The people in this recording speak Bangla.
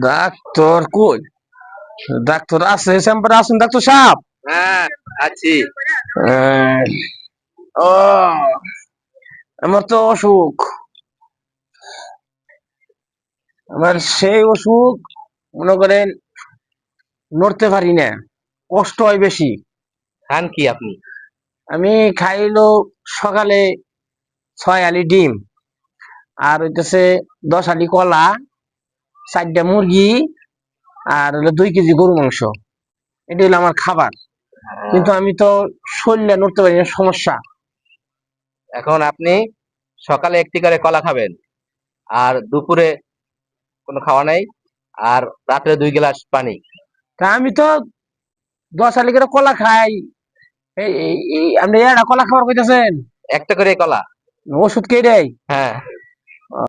ডাক্তার কই? ডাক্তার আছে, চেম্বারে আছেন ডাক্তার সাহেব? হ্যাঁ, আছি। আহ, ও আমার তো অসুখ, আমার সেই অসুখ, মনে করেন নড়তে পারি না, কষ্ট হয় বেশি। খান কি আপনি? আমি খাইলো সকালে 6 আলি ডিম, আর হইতেছে 10 আলি কলা, 4টা মুরগি, আর হলো 2 কেজি গরু মাংস। এটা হলো আমার খাবার। কিন্তু আমি তো শরীরে নড়তে পারি না, সমস্যা। এখন আপনি সকালে একটি করে কলা খাবেন, আর দুপুরে কোনো খাওয়া নাই, আর রাত্রে 2 গ্লাস পানি। তা আমি তো 10 আলি করে কলা খাই। আপনি এটা কলা খাবার কইতেছেন? একটা করে কলা। ওষুধ কে দেয়? হ্যাঁ।